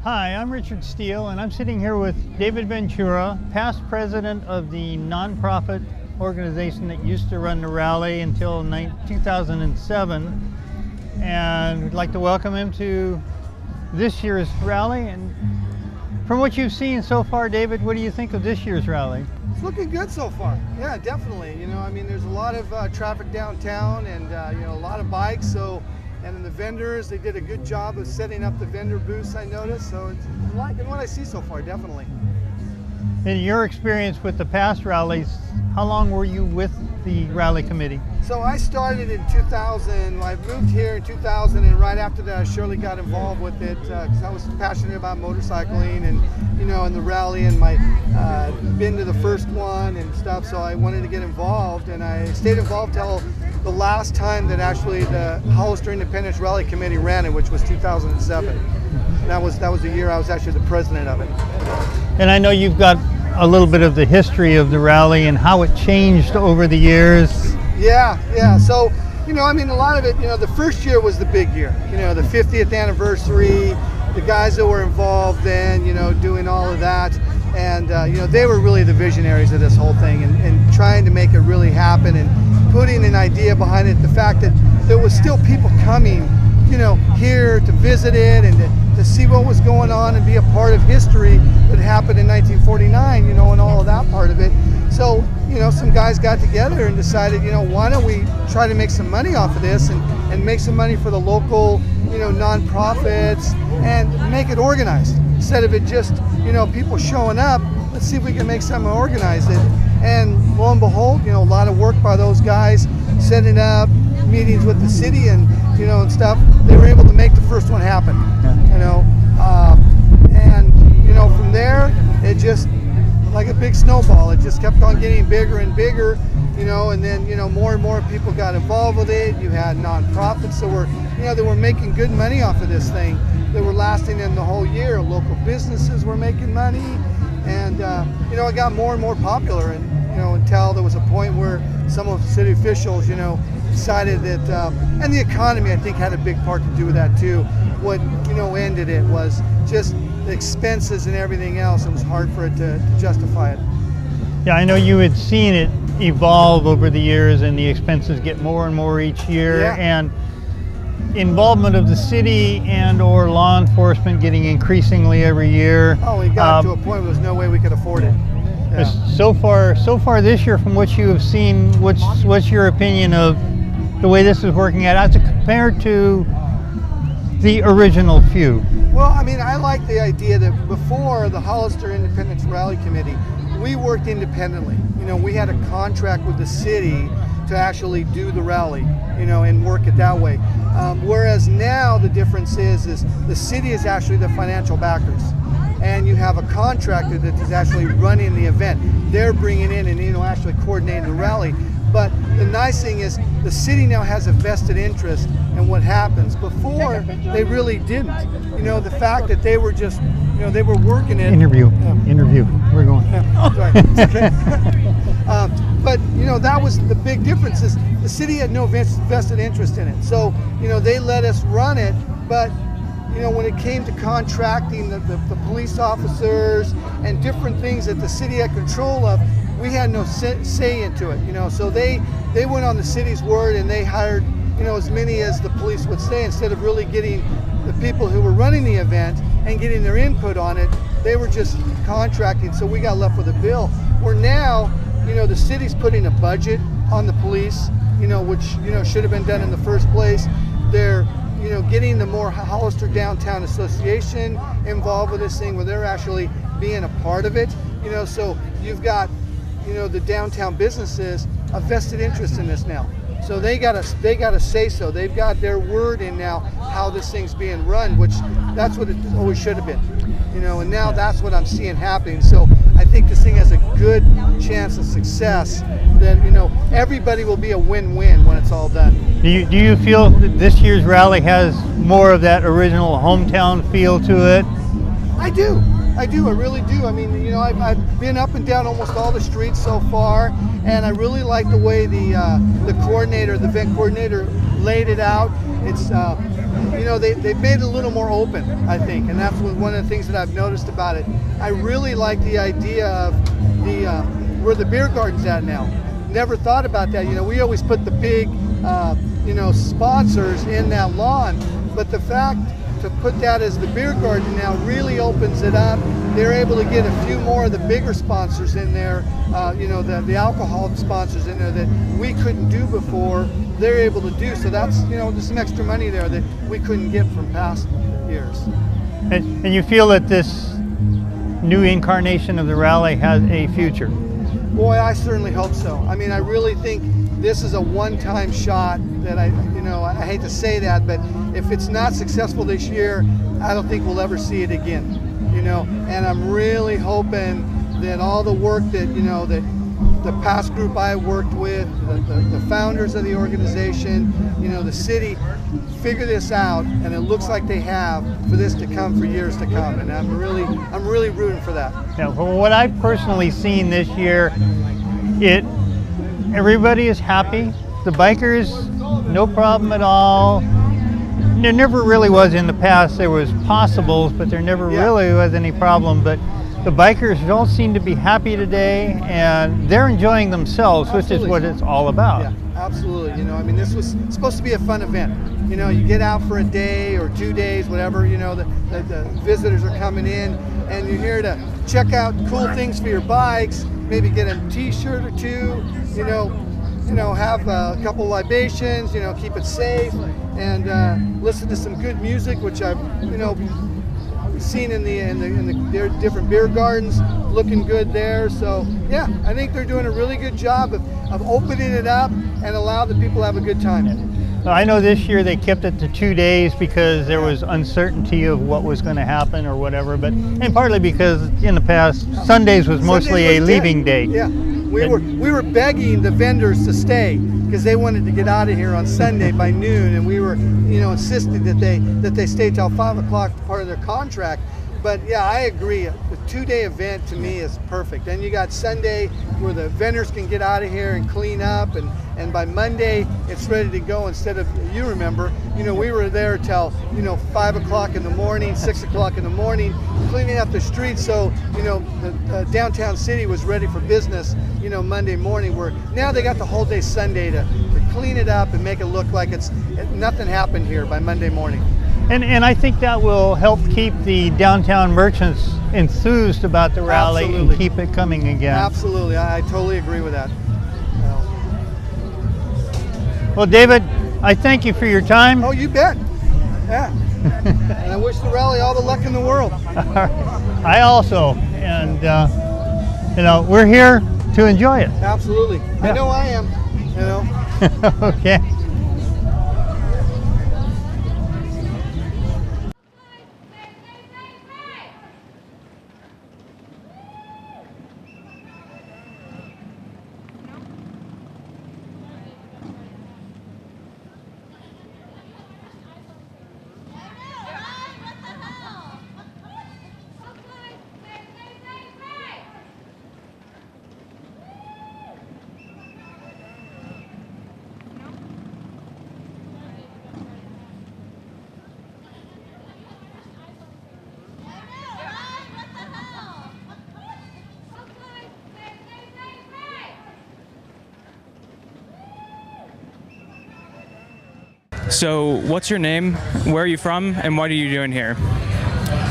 Hi, I'm Richard Steele, and I'm sitting here with David Ventura, past president of the nonprofit organization that used to run the rally until 2007. And we'd like to welcome him to this year's rally. And from what you've seen so far, David, what do you think of this year's rally? It's looking good so far. Yeah, definitely. There's a lot of traffic downtown, and a lot of bikes. And then the vendors, they did a good job of setting up the vendor booths, I noticed. So I'm liking what I see so far, definitely. In your experience with the past rallies, how long were you with the rally committee? So I started in 2000. I moved here in 2000, and right after that I surely got involved with it because I was passionate about motorcycling and and the rally, and been to the first one and stuff. So I wanted to get involved, and I stayed involved till the last time that actually the Hollister Independence Rally Committee ran it, which was 2007. That was the year I was actually the president of it. And I know you've got a little bit of the history of the rally and how it changed over the years. Yeah. So, a lot of it, the first year was the big year, the 50th anniversary, the guys that were involved then, doing all of that. And, they were really the visionaries of this whole thing and trying to make it really happen and putting an idea behind it. The fact that there was still people coming, here to visit it and to see what was going on and be a part of history that happened in 1949, and all of that part of it. So, some guys got together and decided, why don't we try to make some money off of this and make some money for the local, nonprofits and make it organized instead of it just, people showing up. Let's see if we can make something organized. And lo and behold, a lot of work by those guys setting up meetings with the city and stuff. They were able to make the first one happen. From there it just like a big snowball. It just kept on getting bigger and bigger. And then more and more people got involved with it. You had nonprofits that were they were making good money off of this thing. They were lasting in the whole year. Local businesses were making money, and it got more and more popular. And until there was a point where some of the city officials decided that, and the economy I think had a big part to do with that too. What ended it was just the expenses and everything else. It was hard for it to justify it. Yeah, I know you had seen it evolve over the years and the expenses get more and more each year. Yeah. And involvement of the city and or law enforcement getting increasingly every year. Oh, we got to a point where there's no way we could afford it. Yeah. So far this year, from what you have seen, what's your opinion of the way this is working out as compared to the original few? Well, I like the idea that before the Hollister Independence Rally Committee, we worked independently. We had a contract with the city to actually do the rally, and work it that way. Whereas now the difference is the city is actually the financial backers, and you have a contractor that is actually running the event. They're bringing in and actually coordinating the rally. But the nice thing is the city now has a vested interest in what happens. Before, they really didn't. The fact that they were just, they were working it. Interview. We're going. Yeah, sorry. It's okay. But, that was the big difference is the city had no vested interest in it. So, they let us run it, but when it came to contracting the police officers and different things that the city had control of, we had no say into it, so they went on the city's word and they hired, as many as the police would say, instead of really getting the people who were running the event and getting their input on it. They were just contracting, so we got left with a bill. Where now, the city's putting a budget on the police, which, should have been done in the first place. They're, getting the more Hollister Downtown Association involved with this thing where they're actually being a part of it, so you've got the downtown businesses a vested interest in this now. So they got a say so. They've got their word in now how this thing's being run, which that's what it always should have been. And now that's what I'm seeing happening. So I think this thing has a good chance of success. That everybody will be a win-win when it's all done. Do you feel that this year's rally has more of that original hometown feel to it? I do. I really do. I've been up and down almost all the streets so far, and I really like the way the event coordinator laid it out. It's you know, they've made it a little more open, I think, and that's one of the things that I've noticed about it. I really like the idea of the where the beer garden's at now. Never thought about that. You know, we always put the big, you know, sponsors in that lawn, but the fact to put that as the beer garden now really opens it up. They're able to get a few more of the bigger sponsors in there, you know, the alcohol sponsors in there that we couldn't do before. They're able to do, so that's, you know, there's some extra money there that we couldn't get from past years. And you feel that this new incarnation of the rally has a future? Boy, I certainly hope so. I mean, I really think this is a one-time shot that I hate to say that, but if it's not successful this year, I don't think we'll ever see it again, you know, and I'm really hoping that all the work that, you know, that the past group I worked with, the founders of the organization, you know, the city, figure this out, and it looks like they have, for this to come for years to come, and I'm really rooting for that. Yeah, from what I've personally seen this year, everybody is happy. The bikers, no problem at all. There never really was in the past. There was possibles, but there never really was any problem. But the bikers don't seem to be happy today, and they're enjoying themselves, which is what it's all about. Yeah, absolutely. You know, I mean, this was supposed to be a fun event. You know, you get out for a day or 2 days, whatever, you know, the visitors are coming in, and you're here to check out cool things for your bikes, maybe get a t-shirt or two, you know, have a couple libations, you know, keep it safe, and listen to some good music, which I've, you know, seen in the different beer gardens, looking good there. So yeah, I think they're doing a really good job of opening it up and allow the people to have a good time. I know this year they kept it to 2 days because there was uncertainty of what was going to happen or whatever, but and partly because in the past Sundays was mostly a leaving day. Yeah, we were begging the vendors to stay because they wanted to get out of here on Sunday by noon, and we were, you know, insisting that they stay till 5 o'clock, part of their contract. But yeah, I agree. The 2-day event to me is perfect. Then you got Sunday where the vendors can get out of here and clean up, and by Monday it's ready to go. Instead of, you remember, you know, we were there till, you know, 5 o'clock in the morning, 6 o'clock in the morning, cleaning up the streets. So, you know, the downtown city was ready for business, you know, Monday morning. Where now they got the whole day Sunday to clean it up and make it look like nothing happened here by Monday morning. And I think that will help keep the downtown merchants enthused about the rally. Absolutely. And keep it coming again. Absolutely, I totally agree with that. Well, David, I thank you for your time. Oh, you bet. Yeah. And I wish the rally all the luck in the world. I also, and you know, we're here to enjoy it. Absolutely. Yeah. I know I am. You know. Okay. So, what's your name, where are you from, and what are you doing here?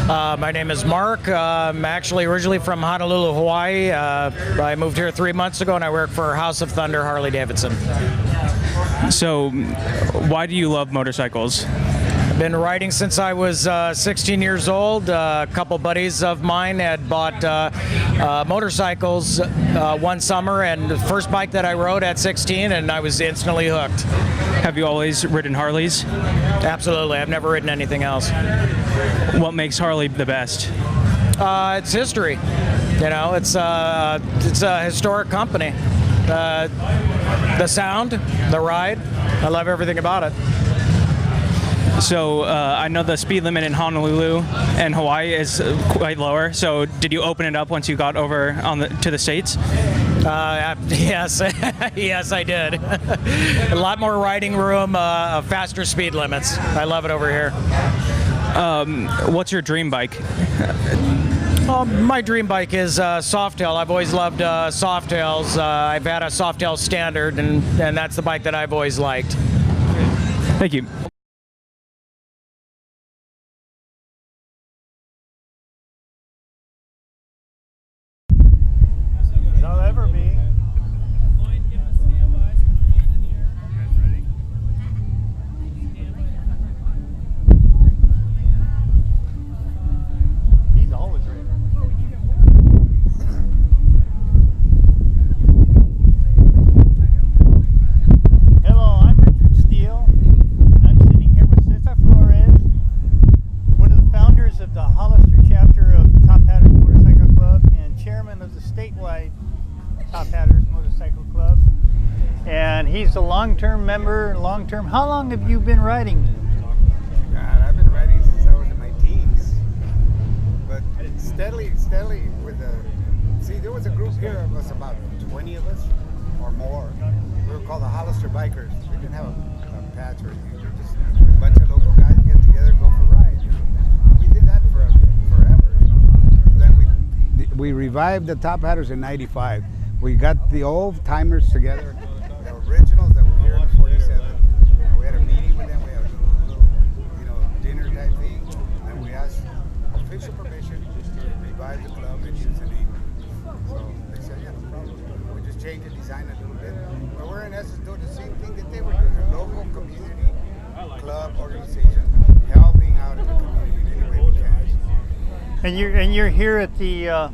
My name is Mark. I'm actually originally from Honolulu, Hawaii. I moved here 3 months ago, and I work for House of Thunder Harley Davidson. So, why do you love motorcycles? Been riding since I was 16 years old. A couple buddies of mine had bought motorcycles one summer, and the first bike that I rode at 16, and I was instantly hooked. Have you always ridden Harleys? Absolutely. I've never ridden anything else. What makes Harley the best? It's history. You know, it's a historic company. The sound, the ride, I love everything about it. So I know the speed limit in Honolulu and Hawaii is quite lower. So did you open it up once you got over to the States? Yes, yes, I did. A lot more riding room, faster speed limits. I love it over here. What's your dream bike? My dream bike is Softail. I've always loved Softails. I've had a Softail Standard, and that's the bike that I've always liked. Thank you. They'll ever be. He's always ready. Hello, I'm Richard Steele. I'm sitting here with Cesar Flores, one of the founders of the Hollister Chapter of Top Hatters Motorcycle Club and chairman of the statewide Top Hatters Motorcycle Club. And he's a long-term member, How long have you been riding? God, I've been riding since I was in my teens. But steadily with the... See, there was a group here of us, about 20 of us or more. We were called the Hollister Bikers. We didn't have a patch or anything. We were just a bunch of local guys get together, go for rides. You know? We did that forever. You know? Then we revived the Top Hatters in '95. We got the old timers together, the originals that were here in the 47. We had a meeting with them. We had a little dinner type thing. And we asked official permission to revive the club and use the name. So they said, yeah, no problem. We just changed the design a little bit. But we're in essence doing the same thing that they were doing. A local community club organization helping out in the community in any way we can. And you're here at the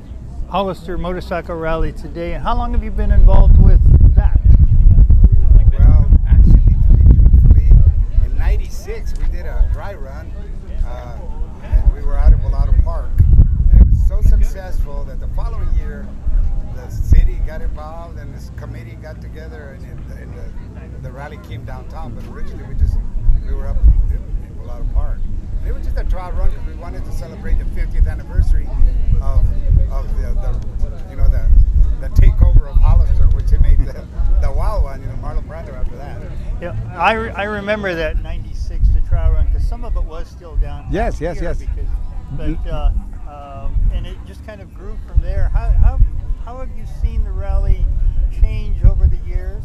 Hollister Motorcycle Rally today. How long have you been involved with that? Well, actually, to be truthfully, in '96 we did a dry run, and we were out at Volado Park. And it was so successful that the following year, the city got involved and this committee got together, and the rally came downtown. But originally we were up in Volado Park. And it was just a trial run because we wanted to celebrate the 50th anniversary of the takeover of Hollister, which they made the wild one, Marlon Brando after that. Yeah, I remember that '96 the trial run because some of it was still down. Yes. Because, and it just kind of grew from there. How have you seen the rally change over the years?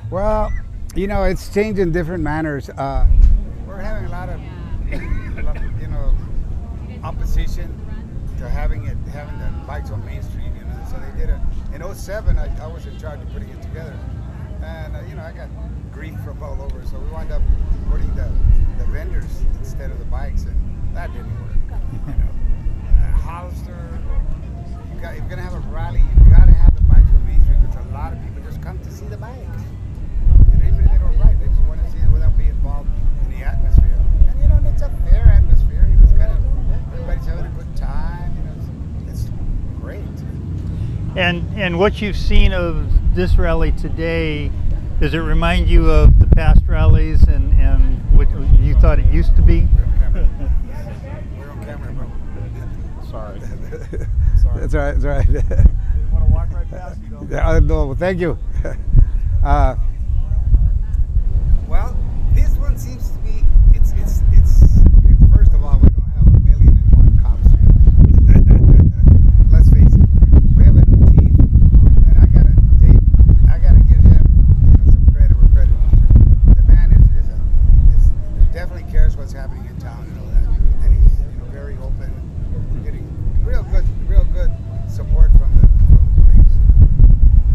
Well, it's changed in different manners. We're having a lot of opposition to having the bikes on Main Street. So they did in '07. I was in charge of putting it together, and I got grief from all over. So we wound up putting the vendors instead of the bikes, and that didn't work. Hollister, if you're gonna have a rally, you gotta have the bikes on Main Street because a lot of people just come to see the bikes. And even if they don't ride, they just want to see it without being involved in the atmosphere. And it's a fair atmosphere. It's kind of everybody's having a good time. It's great. And what you've seen of this rally today, does it remind you of the past rallies and what you thought it used to be? We're on camera, bro. Sorry. That's all right. That's all right. Want to walk right past you, though? Yeah, no, thank you. Well, this one seems to be. It's. First of all, we don't have 1,000,001 cops here. Let's face it. We have a new chief, and I gotta give him some credit where credit is due. The man definitely cares what's happening in town and all that, and he's very open, getting real good support from the police.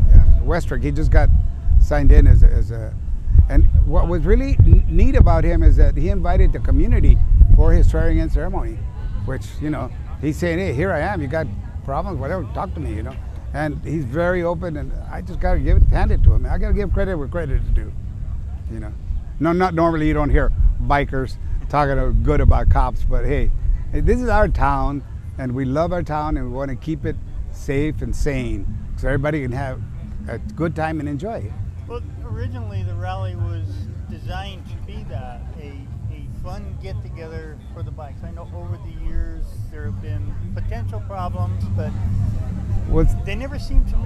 Yeah, Westrick, he just got signed in as a. And what was really neat about him is that he invited the community for his swearing-in ceremony, which, he's saying, hey, here I am, you got problems, whatever, talk to me, And he's very open, and I just got to hand it to him. I got to give credit where credit is due, No, not normally you don't hear bikers talking good about cops, but hey, this is our town, and we love our town, and we want to keep it safe and sane so everybody can have a good time and enjoy it. Well, originally the rally was designed to be that, a fun get-together for the bikes. I know over the years there have been potential problems, but they never seem to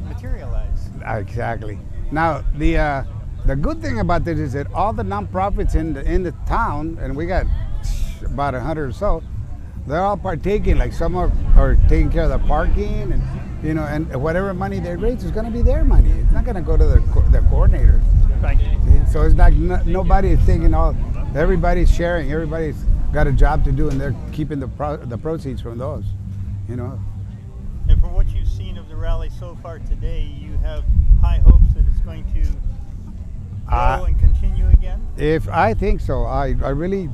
materialize. Exactly. Now the good thing about this is that all the nonprofits in the town, and we got about 100 or so, they're all partaking. Like some are taking care of the parking, and and whatever money they raise is going to be their money. It's not going to go to the coordinator. Right. So it's like nobody is taking all. Everybody's sharing. Everybody's got a job to do, and they're keeping the proceeds from those. And from what you've seen of the rally so far today, you have high hopes that it's going to grow and continue again? If I think so, I really,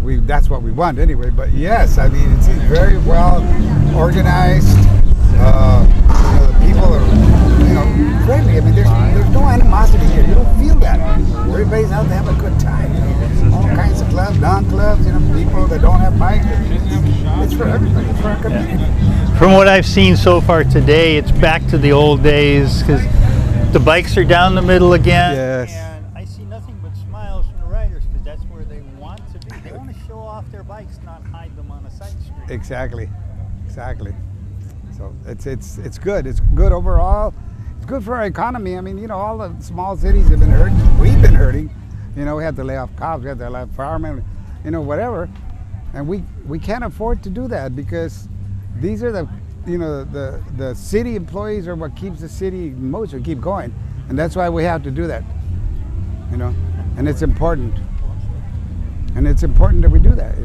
that's what we want anyway. But yes, I mean, it's very well organized. The people are, friendly. I mean, there's no animosity here. You don't feel that. Everybody's out to have a good time. All kinds of clubs, non-clubs, people that don't have bikes. It's for everybody. It's for our community. From what I've seen so far today, it's back to the old days because the bikes are down the middle again. Yes. And I see nothing but smiles from the riders because that's where they want to be. They want to show off their bikes, not hide them on a side street. Exactly. So it's good. It's good overall. It's good for our economy. I mean, all the small cities have been hurting. We've been hurting. We had to lay off cops. We had to lay off firemen. Whatever. And we can't afford to do that because these are the city employees are what keeps the city in motion, keep going, and that's why we have to do that. And it's important. And it's important that we do that.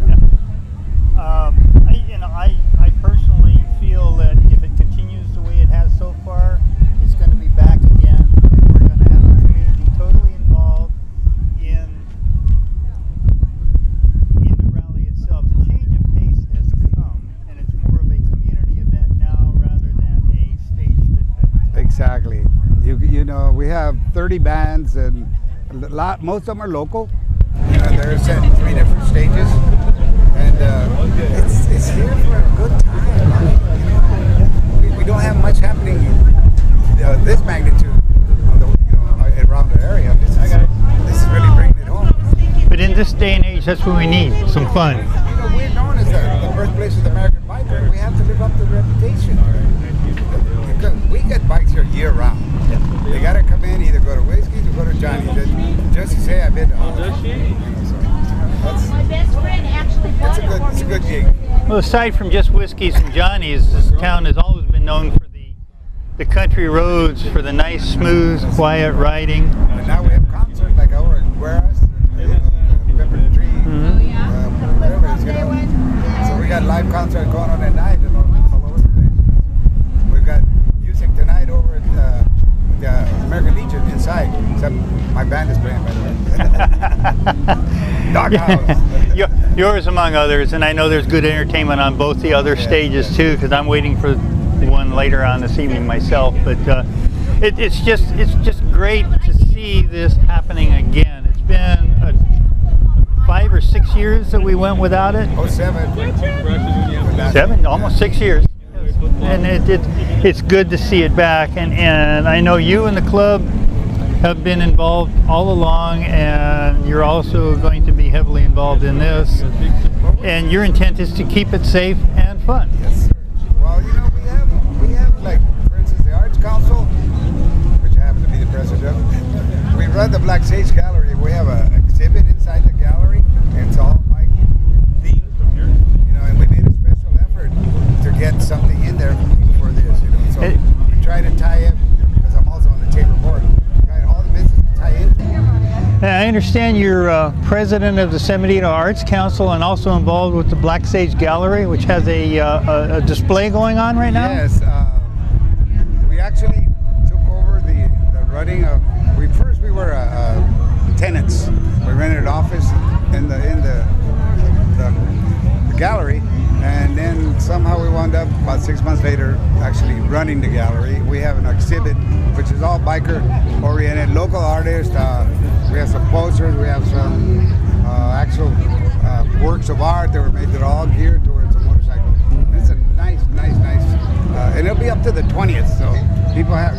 I personally feel that if it continues the way it has so far, it's going to be back again. And we're going to have the community totally involved in the rally itself. The change of pace has come, and it's more of a community event now rather than a staged event. Exactly. We have 30 bands, and most of them are local. They're set in 3 different stages, and it's here for a good time. We don't have much happening this magnitude around the area. This is really bringing it home. But in this day and age, that's what we need, some fun. We're known as the birthplace of the American biker, and we have to live up to the reputation. Because we get bikes here year round. They got to come in, either go to Whiskey's or go to Johnny's. Just to say I've been to all. My best friend actually bought it for me. It's a good gig. Well, aside from just Whiskey's and Johnny's, this town has always been known for the country roads, for the nice, smooth, quiet riding. And now we have concerts like over at Warehouse, Pepper Tree, whatever it is, So we got live concerts going on at night and all over the place. We've got music tonight over at the American Legion inside. Except my band is playing, by the way. Doghouse. Yours among others, and I know there's good entertainment on both the other stages too, because I'm waiting for one later on this evening myself. But it's just great to see this happening again. It's been 5 or 6 years that we went without it. 7, almost 6 years. And it's good to see it back, and I know you and the club have been involved all along, and you're also going to be heavily involved in this, and your intent is to keep it safe and fun. Yes, sir. Well, we have like, for instance, the Arts Council, which I happen to be the president. We run the Black Sage Gallery. We have an exhibit inside the gallery, and it's all bike themed, and we made a special effort to get something in there for this, So we try to tie in, because I'm also on the chamber board. All the business to tie in. I understand you're president of the San Benito Arts Council and also involved with the Black Sage Gallery, which has a display going on right now. Yes, we actually took over the running of. We were tenants. We rented an office in the gallery, and then somehow we wound up about 6 months later actually running the gallery. We have an exhibit which is all biker oriented, local artists. We have some posters, we have some actual works of art that were made that are all geared towards a motorcycle. It's a nice, and it'll be up to the 20th, so people have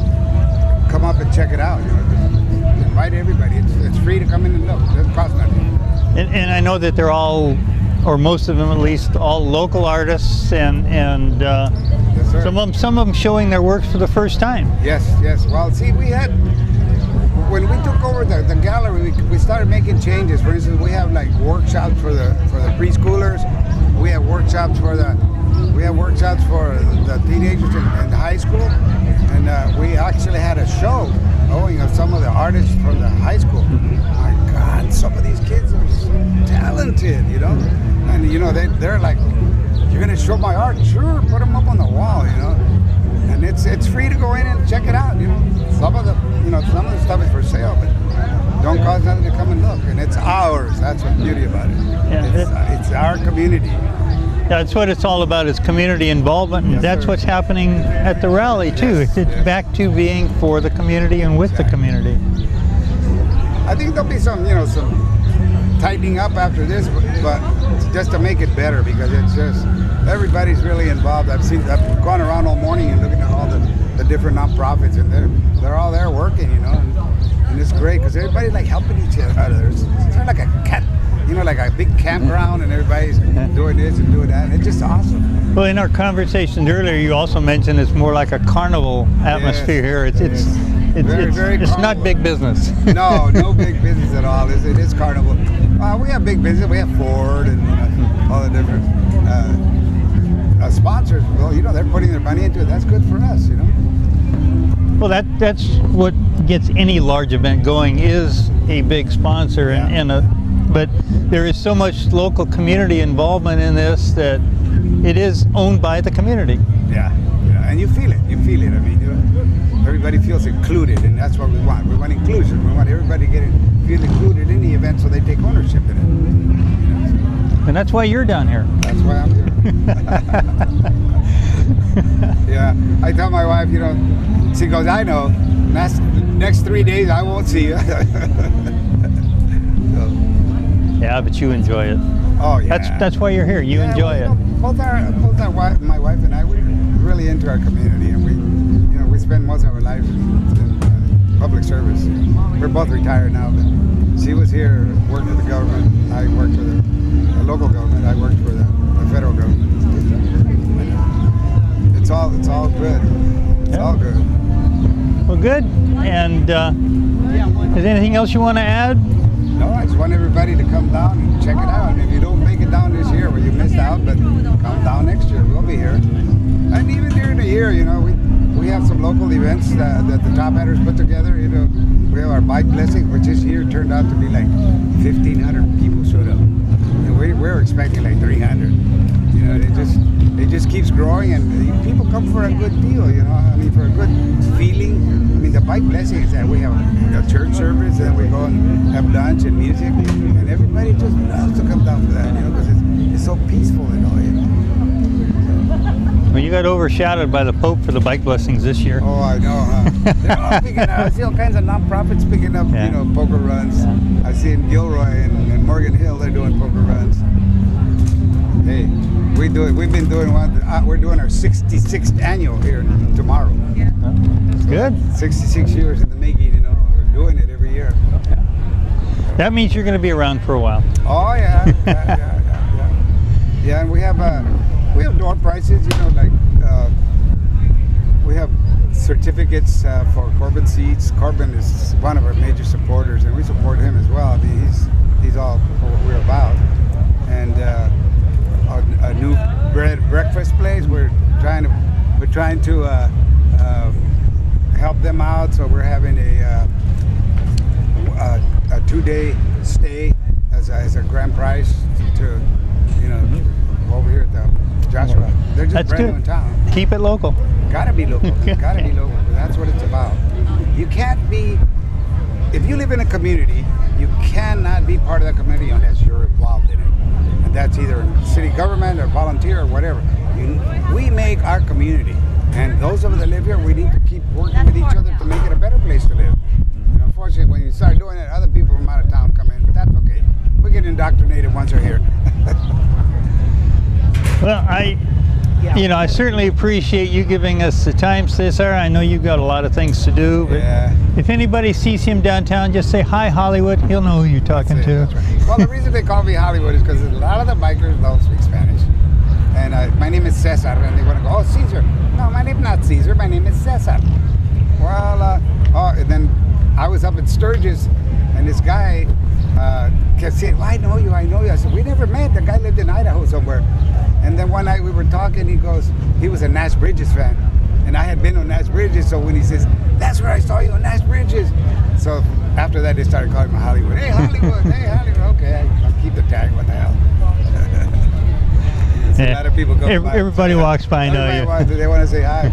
come up and check it out. Invite everybody. It's free to come in and look. It doesn't cost nothing. And I know that they're all, or most of them at least, all local artists, and Yes, Yes, sir. Some of them showing their works for the first time. Yes, yes. Well, see, when we took over the gallery, we started making changes. For instance, we have like workshops for the preschoolers. We have workshops for the teenagers in high school, and we actually had a show showing of some of the artists from the high school. My God, some of these kids are so talented, you know. And you know they're like, you're gonna show my art? Sure, put them up on the wall, you know. And it's free to go in and check it out, you know. Some of the stuff is for sale, but don't cost nothing to come and look. And it's ours. That's the beauty about it. Yeah, it's our community. That's what it's all about, is community involvement, and Yes, that's sir. what's happening at the rally too. Yes, It's yes. back to being for the community and with the community. I think there'll be some tightening up after this, but just to make it better, because it's just everybody's really involved. I've gone around all morning and looking at all the different nonprofits, and they're all there working, you know, and it's great because everybody's like helping each other. It's sort of like a like a big campground, and everybody's doing this and doing that. And it's just awesome. Well, in our conversations earlier, you also mentioned it's more like a carnival atmosphere here. It's Very not carnival. big business. No big business at all. It is carnival. We have big business. We have Ford and all the different sponsors. Well, you know, they're putting their money into it. That's good for us, you know. Well, that's what gets any large event going, is a big sponsor, but there is so much local community involvement in this that it is owned by the community. Yeah, and you feel it. I mean, you know, everybody feels included, and that's what we want. We want inclusion. We want everybody to feel included in the event, so they take ownership in it. You know, so And that's why you're down here. that's why I'm here. Yeah, I tell my wife, you know, she goes, I know. Next 3 days, I won't see you. So, Yeah, but you enjoy it. oh yeah. That's why you're here. You Yeah, enjoy well, you know, my wife and I, we're really into our community, and we spend most of our lives in public service. We're both retired now, but she was here, worked for the government. I worked for the local government. I worked for the federal government. It's all good. It's all good. it. Well, good. And is there anything else you want to add? No, I just want everybody to come down and check it out. And if you don't make it down this year, well, you missed out, but come down next year. We'll be here. And even during the year, you know, we have some local events that the top hatters put together. You know, we have our bike blessing, which this year turned out to be like 1,500 people showed up. And we're expecting like 300. You know, it just keeps growing, and people come for a good deal. You know, I mean, for a good feeling. I mean, the bike blessing is that we have a church service, and we go and have lunch and music, and everybody just loves to come down for that. You know, because it's so peaceful and all. You know. Well, you got overshadowed by the Pope for the bike blessings this year. Oh, I know, huh? They're all picking up. I see all kinds of nonprofits picking up, Yeah. you know, poker runs. Yeah. I see in Gilroy and Morgan Hill, they're doing poker runs. Hey, we've been doing one. We're doing our 66th annual here tomorrow. Good. 66 years in the making, you know. We're doing it every year. That means you're going to be around for a while. Oh yeah. Yeah, and we have door prizes, you know, like we have certificates for Corbin Seeds. Corbin is one of our major supporters, and we support him as well. I mean, he's all for what we're about. And a new breakfast place. We're trying to help them out. So we're having a 2-day stay as a grand prize to, you know, over here at the Joshua. They're just That's brand new good. in town. Keep it local. Gotta be local. Gotta be local. That's what it's about. You can't be. If you live in a community, you cannot be part of that community unless you're involved in it. And that's either in city government or volunteer or whatever. We make our community. And those of us that live here, we need to keep working with each other to make it a better place to live. And unfortunately, when you start doing it, other people from out of town come in. But that's okay. We get indoctrinated once they're here. Well, I certainly appreciate you giving us the time, Cesar. I know you've got a lot of things to do, but Yeah. if anybody sees him downtown, just say, "Hi, Hollywood." He'll know who you're talking to. That's right. Well, the reason they call me Hollywood is because a lot of the bikers don't speak Spanish. and my name is Cesar. And they want to go, oh, Caesar. No, my name's not Caesar. My name is Cesar. Well, and then I was up at Sturgis, and this guy kept saying, well, I know you. I said, we never met. The guy lived in Idaho somewhere. And then one night we were talking, he goes, he was a Nash Bridges fan. And I had been on Nash Bridges, so when he says, that's where I saw you on Nash Bridges. So after that, they started calling me Hollywood. Hey, Hollywood. Hey, Hollywood. Okay, I'll keep the tag. What the hell? A lot of people go by. Everybody walks by, I know you. They want to say hi.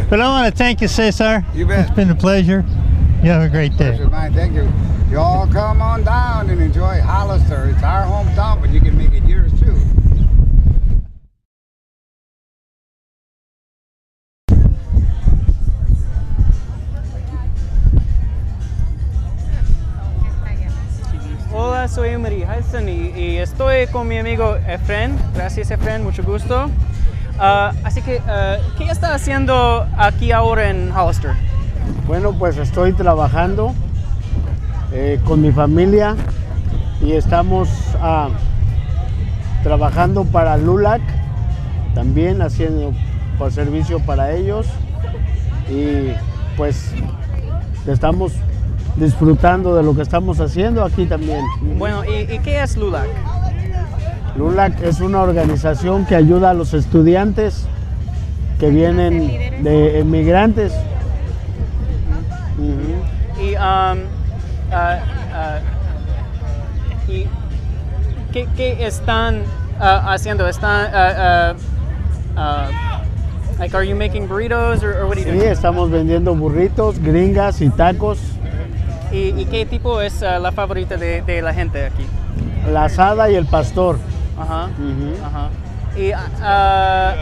But I want to thank you, Cesar. You bet. It's been a pleasure. You have a great day. Pleasure's mine. Thank you. You all come on down and enjoy Hollister. It's our hometown, but you can make it yours too. Hola, soy Emery Hudson y estoy con mi amigo Efren. Gracias, Efren, mucho gusto. Así que, ¿qué está haciendo aquí ahora en Hollister? Bueno, pues estoy trabajando con mi familia y estamos trabajando para LULAC, también haciendo por servicio para ellos, y pues estamos disfrutando de lo que estamos haciendo aquí también. Bueno, ¿y qué es LULAC? LULAC es una organización que ayuda a los estudiantes que vienen de emigrantes. ¿Y qué están haciendo? Like, are you making burritos or what are you Sí, doing? estamos vendiendo burritos, gringas y tacos. ¿Y qué tipo es la favorita de la gente aquí? La asada y el pastor. Ajá. Ujú. Ajá. ¿Y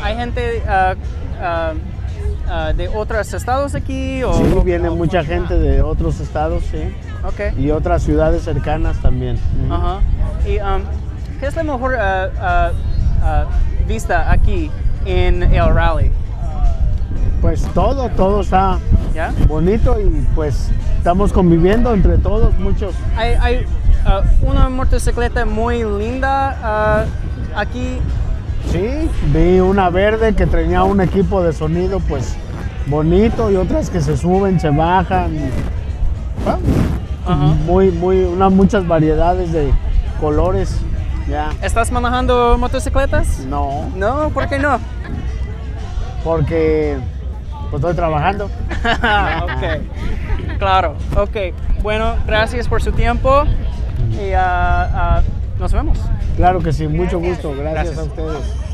hay gente de otros estados aquí? Sí, viene mucha gente de otros estados, sí. Okay. Y otras ciudades cercanas también. Ujú. Ajá. ¿Y qué es la mejor vista aquí en el rally? Pues todo está ¿Ya? bonito y pues estamos conviviendo entre todos, muchos. Hay una motocicleta muy linda aquí. Sí, vi una verde que tenía un equipo de sonido pues bonito y otras que se suben, se bajan. Ajá. Muchas variedades de colores. Ya. ¿Estás manejando motocicletas? No, No, ¿por qué no? porque pues estoy trabajando. Ok, claro, ok. Bueno, gracias por su tiempo y nos vemos. Claro que sí, mucho gusto. Gracias Gracias. a ustedes.